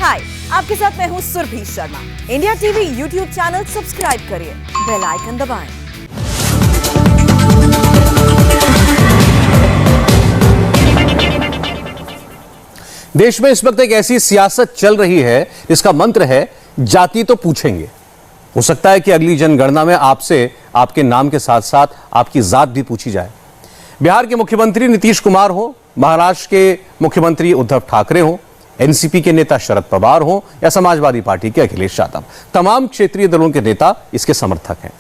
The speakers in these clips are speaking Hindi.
हाय, आपके साथ मैं हूँ Surbhi Sharma. India TV YouTube channel subscribe करिए, बेल आइकन दबाएं। देश में इस वक्त एक ऐसी सियासत चल रही है, इसका मंत्र है जाति तो पूछेंगे। हो सकता है कि अगली जनगणना में आपसे आपके नाम के साथ साथ आपकी जात भी पूछी जाए। बिहार के मुख्यमंत्री नीतीश कुमार हो, महाराष्ट्र के मुख्यमंत्री उद्धव ठाकरे हो, एनसीपी के नेता शरद पवार हो या समाजवादी पार्टी के अखिलेश यादव, तमाम क्षेत्रीय दलों के नेता इसके समर्थक हैं।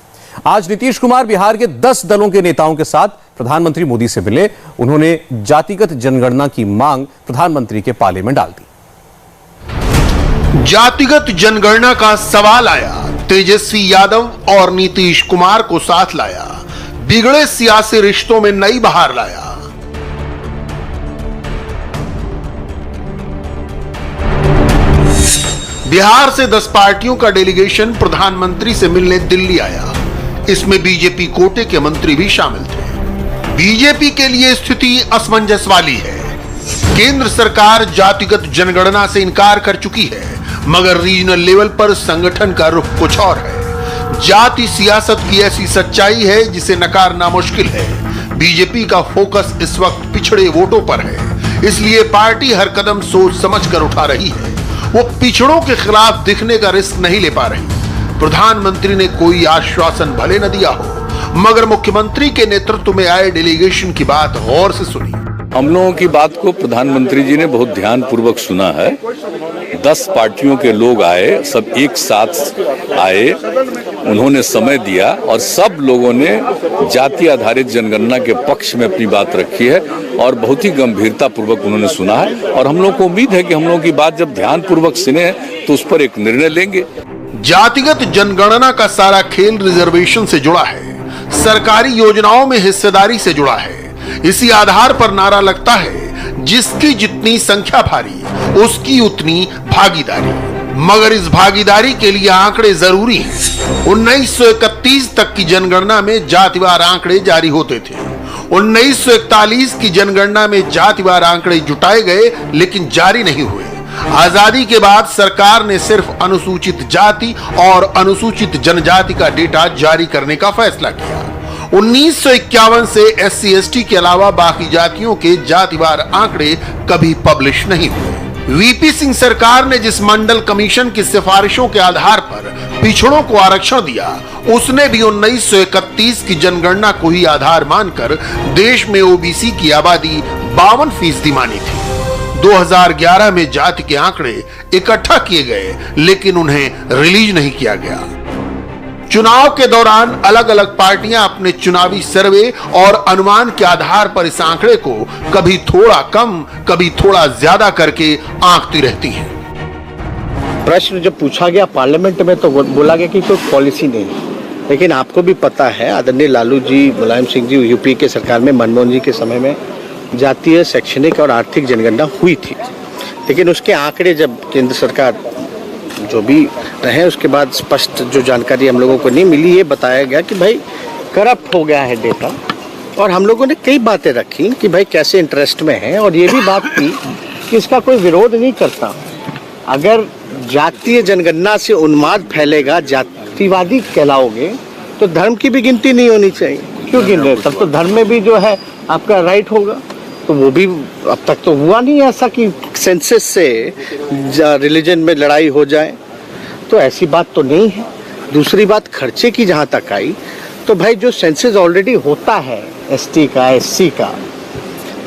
आज नीतीश कुमार बिहार के 10 दलों के नेताओं के साथ प्रधानमंत्री मोदी से मिले। उन्होंने जातिगत जनगणना की मांग प्रधानमंत्री के पाले में डाल दी। जातिगत जनगणना का सवाल आया, तेजस्वी यादव और नीतीश कुमार को साथ लाया, बिगड़े सियासी रिश्तों में नई बहार लाया। बिहार से 10 पार्टियों का डेलीगेशन प्रधानमंत्री से मिलने दिल्ली आया। इसमें बीजेपी कोटे के मंत्री भी शामिल थे। बीजेपी के लिए स्थिति असमंजस वाली है। केंद्र सरकार जातिगत जनगणना से इनकार कर चुकी है, मगर रीजनल लेवल पर संगठन का रुख कुछ और है। जाति सियासत की ऐसी सच्चाई है जिसे नकारना मुश्किल है। बीजेपी का फोकस इस वक्त पिछड़े वोटों पर है, इसलिए पार्टी हर कदम सोच समझ कर उठा रही है। वो पिछड़ों के खिलाफ दिखने का रिस्क नहीं ले पा रही। प्रधानमंत्री ने कोई आश्वासन भले न दिया हो, मगर मुख्यमंत्री के नेतृत्व में आए डेलीगेशन की बात गौर से सुनी। हम लोगों की बात को प्रधानमंत्री जी ने बहुत ध्यान पूर्वक सुना है। 10 पार्टियों के लोग आए, सब एक साथ आए, उन्होंने समय दिया और सब लोगों ने जाति आधारित जनगणना के पक्ष में अपनी बात रखी है और बहुत ही गंभीरता पूर्वक उन्होंने सुना है। और हम लोग को उम्मीद है कि हम लोगों की बात जब ध्यान पूर्वक सुने तो उस पर एक निर्णय लेंगे। जातिगत जनगणना का सारा खेल रिजर्वेशन से जुड़ा है, सरकारी योजनाओं में हिस्सेदारी से जुड़ा है। इसी आधार पर नारा लगता है, जिसकी जितनी संख्या भारी उसकी उतनी भागीदारी। मगर इस भागीदारी के लिए आंकड़े जरूरी हैं। 1931 तक की जनगणना में जातिवार आंकड़े जारी होते थे। 1941 की जनगणना में जातिवार आंकड़े जुटाए गए लेकिन जारी नहीं हुए। आजादी के बाद सरकार ने सिर्फ अनुसूचित जाति और अनुसूचित जनजाति का डेटा जारी करने का फैसला किया। 1951 से SC/ST के अलावा बाकी जातियों के जातिवार आंकड़े कभी पब्लिश नहीं हुए। वीपी सिंह सरकार ने जिस मंडल कमीशन की सिफारिशों के आधार पर पिछड़ों को आरक्षण दिया, उसने भी 1931 की जनगणना को ही आधार मानकर देश में ओबीसी की आबादी 52% मानी थी। 2011 में जाति के आंकड़े इकट्ठा किए गए लेकिन उन्हें रिलीज नहीं किया गया। चुनाव के दौरान अलग अलग पार्टियां अपने चुनावी सर्वे और अनुमान के आधार पर इस आंकड़े को कभी थोड़ा कम कभी थोड़ा ज्यादा करके आंकती रहती हैं। प्रश्न जब पूछा गया पार्लियामेंट में तो बोला गया कि कोई पॉलिसी नहीं, लेकिन आपको भी पता है आदरणीय लालू जी, मुलायम सिंह जी, यूपी के सरकार में मनमोहन जी के समय में जातीय, शैक्षणिक और आर्थिक जनगणना हुई थी। लेकिन उसके आंकड़े जब केंद्र सरकार जो भी रहे, उसके बाद स्पष्ट जो जानकारी हम लोगों को नहीं मिली, ये बताया गया कि भाई करप्ट हो गया है डेटा। और हम लोगों ने कई बातें रखी कि भाई कैसे इंटरेस्ट में है, और ये भी बात की कि इसका कोई विरोध नहीं करता। अगर जातीय जनगणना से उन्माद फैलेगा, जातिवादी कहलाओगे, तो धर्म की भी गिनती नहीं होनी चाहिए। क्यों गिन रहे? तब तो धर्म में भी जो है आपका राइट होगा। तो वो भी अब तक तो हुआ नहीं ऐसा कि सेंसस से रिलीजन में लड़ाई हो जाए, तो ऐसी बात तो नहीं है। दूसरी बात, खर्चे की जहाँ तक आई, तो भाई जो सेंसस ऑलरेडी होता है ST का, SC का,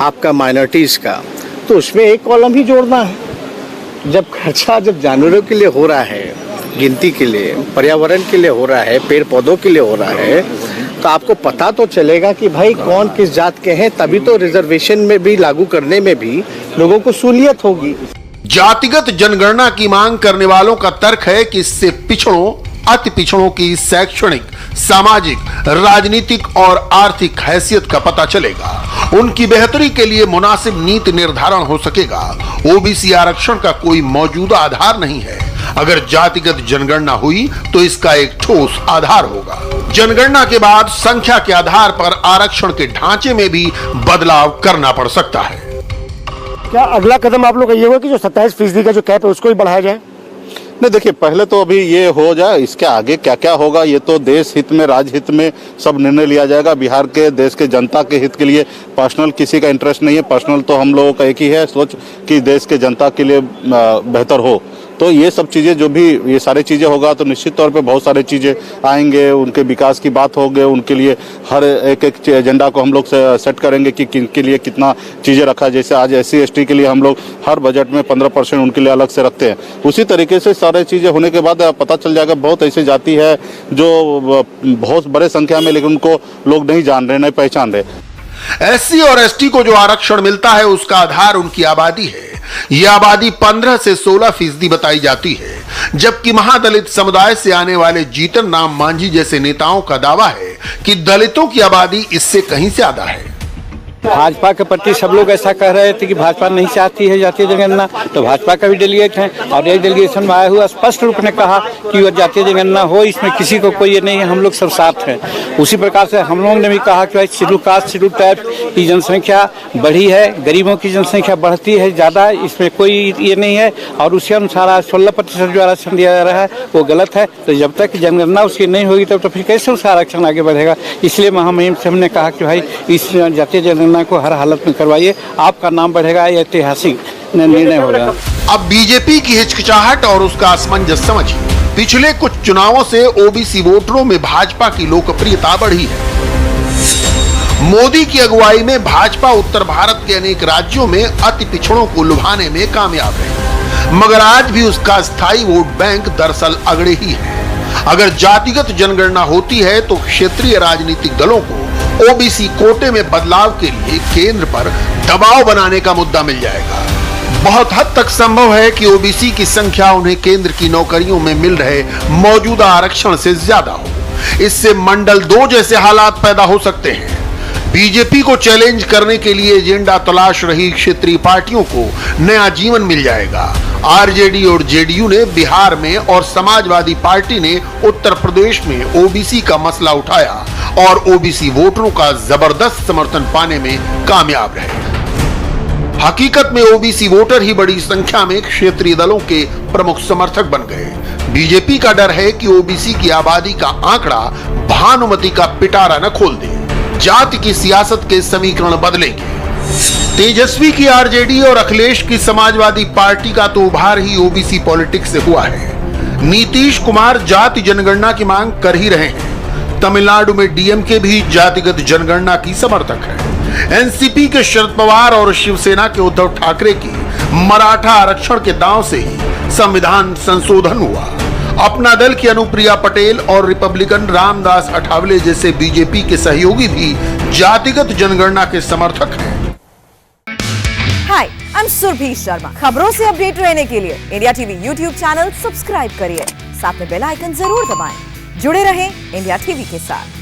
आपका माइनॉरिटीज़ का, तो उसमें एक कॉलम ही जोड़ना है। जब खर्चा जब जानवरों के लिए हो रहा है, गिनती के लिए, पर्यावरण के लिए हो रहा है, पेड़ पौधों के लिए हो रहा है, तो आपको पता तो चलेगा कि भाई कौन किस जात के हैं, तभी तो रिजर्वेशन में भी लागू करने में भी लोगों को सहूलियत होगी। जातिगत जनगणना की मांग करने वालों का तर्क है कि इससे पिछड़ों, अति पिछड़ों की शैक्षणिक, सामाजिक, राजनीतिक और आर्थिक हैसियत का पता चलेगा। उनकी बेहतरी के लिए मुनासिब नीति निर्धारण हो सकेगा। ओबीसी आरक्षण का कोई मौजूदा आधार नहीं है। अगर जातिगत जनगणना हुई तो इसका एक ठोस आधार होगा। जनगणना के बाद संख्या के आधार पर आरक्षण के ढांचे में भी बदलाव करना पड़ सकता है। क्या अगला कदम आप लोग का ये होगा कि जो 27% का जो कैप है उसको भी बढ़ाया जाए? नहीं, देखिए, पहले तो अभी ये हो जाए, इसके आगे क्या क्या होगा ये तो देश हित में, राज्य हित में सब निर्णय लिया जाएगा। बिहार के, देश के जनता के हित के लिए पर्सनल किसी का इंटरेस्ट नहीं है। पर्सनल तो हम लोगों का एक ही है सोच कि देश के जनता के लिए बेहतर हो। तो ये सब चीज़ें जो भी ये सारी चीज़ें होगा तो निश्चित तौर पे बहुत सारी चीज़ें आएंगे, उनके विकास की बात होगी, उनके लिए हर एक एजेंडा को हम लोग सेट करेंगे कि किनके लिए कितना चीज़ें रखा। जैसे आज SC ST के लिए हम लोग हर बजट में 15% उनके लिए अलग से रखते हैं। उसी तरीके से सारी चीज़ें होने के बाद पता चल जाएगा। बहुत ऐसी जाति है जो बहुत बड़े संख्या में, लेकिन उनको लोग नहीं जान रहे, नहीं पहचान रहे। SC और ST को जो आरक्षण मिलता है उसका आधार उनकी आबादी है। यह आबादी 15 से 16% बताई जाती है, जबकि महादलित समुदाय से आने वाले जीतन राम मांझी जैसे नेताओं का दावा है कि दलितों की आबादी इससे कहीं ज्यादा है। भाजपा के प्रति सब लोग ऐसा कह रहे थे कि भाजपा नहीं चाहती है जातीय जनगणना, तो भाजपा का भी डेलीगेट है और एक डेलीगेशन में आया हुआ स्पष्ट रूप ने कहा कि वह जातीय जनगणना हो, इसमें किसी को कोई ये नहीं है, हम लोग सब साथ हैं। उसी प्रकार से हम लोगों ने भी कहा कि भाई शेड्यूल कास्ट, शेड्यूल टाइप की जनसंख्या बढ़ी है, गरीबों की जनसंख्या बढ़ती है ज़्यादा, इसमें कोई ये नहीं है। और उसी अनुसार आज 16% जो आरक्षण दिया जा रहा है वो गलत है। तो जब तक जनगणना उसकी नहीं होगी तब तो फिर कैसे उसका आरक्षण आगे बढ़ेगा। इसलिए महामहिम से हमने कहा कि भाई इस जातीय जनगणना को हर हालत में करवाइए, आपका नाम बढ़ेगा, ये ऐतिहासिक निर्णय होगा। अब बीजेपी की हिचकिचाहट और उसका असमंजस समझिए। पिछले कुछ चुनावों से ओबीसी वोटरों में भाजपा की लोकप्रियता बढ़ी है। मोदी की अगुवाई में भाजपा उत्तर भारत के अनेक राज्यों में अति पिछड़ों को लुभाने में कामयाब है, मगर आज भी उसका स्थायी वोट बैंक दरअसल अगड़े ही है। अगर जातिगत जनगणना होती है तो क्षेत्रीय राजनीतिक दलों को ओबीसी कोटे में बदलाव के लिए केंद्र पर दबाव बनाने का मुद्दा मिल जाएगा। बहुत हद तक संभव है कि ओबीसी की संख्या उन्हें केंद्र की नौकरियों में मिल रहे मौजूदा आरक्षण से ज्यादा हो। इससे मंडल 2 जैसे हालात पैदा हो सकते हैं। बीजेपी को चैलेंज करने के लिए एजेंडा तलाश रही क्षेत्रीय पार्टियों को नया जीवन मिल जाएगा। आरजेडी और जेडीयू ने बिहार में और समाजवादी पार्टी ने उत्तर प्रदेश में ओबीसी का मसला उठाया और ओबीसी वोटरों का जबरदस्त समर्थन पाने में कामयाब रहे। हकीकत में ओबीसी वोटर ही बड़ी संख्या में क्षेत्रीय दलों के प्रमुख समर्थक बन गए। बीजेपी का डर है कि ओबीसी की आबादी का आंकड़ा भानुमति का पिटारा न खोल दे, जाति की सियासत के समीकरण बदलेंगे। तेजस्वी की आरजेडी और अखिलेश की समाजवादी पार्टी का तो उभार ही ओबीसी पॉलिटिक्स से हुआ है। नीतीश कुमार जाति जनगणना की मांग कर ही रहे हैं। तमिलनाडु में डीएमके भी जातिगत जनगणना की समर्थक है। एनसीपी के शरद पवार और शिवसेना के उद्धव ठाकरे की मराठा आरक्षण के दांव से ही संविधान संशोधन हुआ। अपना दल की अनुप्रिया पटेल और रिपब्लिकन रामदास अठावले जैसे बीजेपी के सहयोगी भी जातिगत जनगणना के समर्थक हैं। हाय, आई एम सुरभि शर्मा। खबरों से अपडेट रहने के लिए India TV YouTube channel subscribe करिए, साथ में बेल आइकन जरूर दबाएं। जुड़े रहें इंडिया टीवी के साथ।